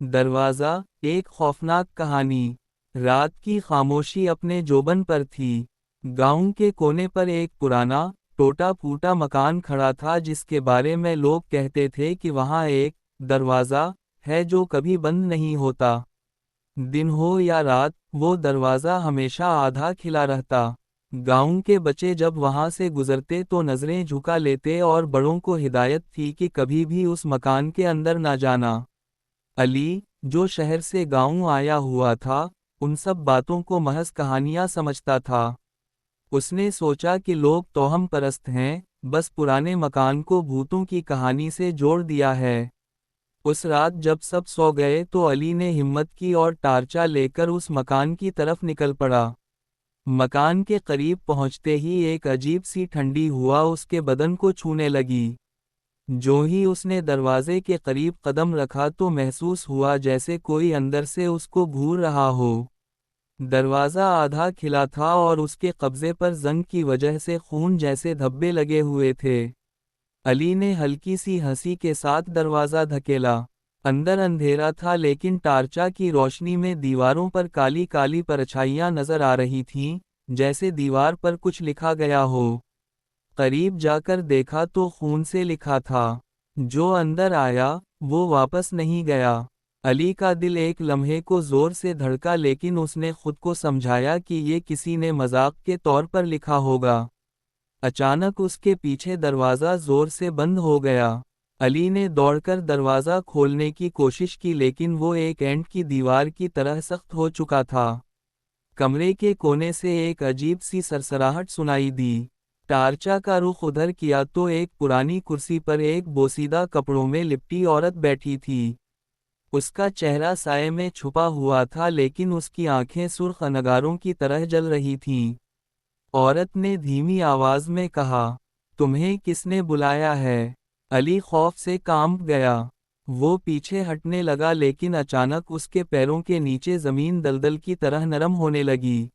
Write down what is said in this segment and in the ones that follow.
دروازہ، ایک خوفناک کہانی۔ رات کی خاموشی اپنے جوبن پر تھی۔ گاؤں کے کونے پر ایک پرانا، ٹوٹا پھوٹا مکان کھڑا تھا جس کے بارے میں لوگ کہتے تھے کہ وہاں ایک دروازہ ہے جو کبھی بند نہیں ہوتا۔ دن ہو یا رات، وہ دروازہ ہمیشہ آدھا کھلا رہتا۔ گاؤں کے بچے جب وہاں سے گزرتے تو نظریں جھکا لیتے اور بڑوں کو ہدایت تھی کہ کبھی بھی اس مکان کے اندر نہ جانا۔ علی، جو شہر سے گاؤں آیا ہوا تھا، ان سب باتوں کو محض کہانیاں سمجھتا تھا۔ اس نے سوچا کہ لوگ توہم پرست ہیں، بس پرانے مکان کو بھوتوں کی کہانی سے جوڑ دیا ہے۔ اس رات جب سب سو گئے تو علی نے ہمت کی اور ٹارچا لے کر اس مکان کی طرف نکل پڑا۔ مکان کے قریب پہنچتے ہی ایک عجیب سی ٹھنڈی ہوا اس کے بدن کو چھونے لگی۔ جو ہی اس نے دروازے کے قریب قدم رکھا تو محسوس ہوا جیسے کوئی اندر سے اس کو گھور رہا ہو۔ دروازہ آدھا کھلا تھا اور اس کے قبضے پر زنگ کی وجہ سے خون جیسے دھبے لگے ہوئے تھے۔ علی نے ہلکی سی ہنسی کے ساتھ دروازہ دھکیلا۔ اندر اندھیرا تھا لیکن ٹارچا کی روشنی میں دیواروں پر کالی کالی پرچھائیاں نظر آ رہی تھیں، جیسے دیوار پر کچھ لکھا گیا ہو۔ قریب جا کر دیکھا تو خون سے لکھا تھا، جو اندر آیا، وہ واپس نہیں گیا۔ علی کا دل ایک لمحے کو زور سے دھڑکا لیکن اس نے خود کو سمجھایا کہ یہ کسی نے مذاق کے طور پر لکھا ہوگا۔ اچانک اس کے پیچھے دروازہ زور سے بند ہو گیا۔ علی نے دوڑ کر دروازہ کھولنے کی کوشش کی لیکن وہ ایک اینٹ کی دیوار کی طرح سخت ہو چکا تھا۔ کمرے کے کونے سے ایک عجیب سی سرسراہٹ سنائی دی۔ ٹارچا کا رخ ادھر کیا تو ایک پرانی کرسی پر ایک بوسیدہ کپڑوں میں لپٹی عورت بیٹھی تھی۔ اس کا چہرہ سائے میں چھپا ہوا تھا لیکن اس کی آنکھیں سرخ انگاروں کی طرح جل رہی تھیں۔ عورت نے دھیمی آواز میں کہا، تمہیں کس نے بلایا ہے؟ علی خوف سے کانپ گیا۔ وہ پیچھے ہٹنے لگا لیکن اچانک اس کے پیروں کے نیچے زمین دلدل کی طرح نرم ہونے لگی۔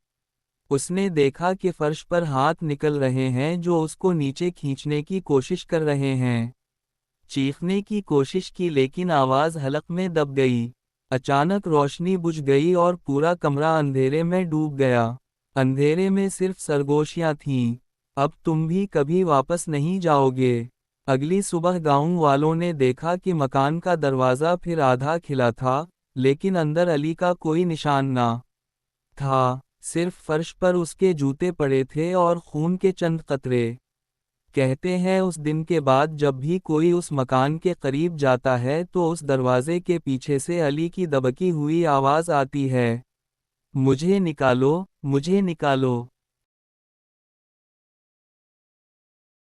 اس نے دیکھا کہ فرش پر ہاتھ نکل رہے ہیں جو اس کو نیچے کھینچنے کی کوشش کر رہے ہیں۔ چیخنے کی کوشش کی لیکن آواز حلق میں دب گئی۔ اچانک روشنی بجھ گئی اور پورا کمرہ اندھیرے میں ڈوب گیا۔ اندھیرے میں صرف سرگوشیاں تھیں۔ اب تم بھی کبھی واپس نہیں جاؤ گے۔ اگلی صبح گاؤں والوں نے دیکھا کہ مکان کا دروازہ پھر آدھا کھلا تھا، لیکن اندر علی کا کوئی نشان نہ تھا، صرف فرش پر اس کے جوتے پڑے تھے اور خون کے چند قطرے۔ کہتے ہیں اس دن کے بعد جب بھی کوئی اس مکان کے قریب جاتا ہے تو اس دروازے کے پیچھے سے علی کی دبکی ہوئی آواز آتی ہے، مجھے نکالو، مجھے نکالو۔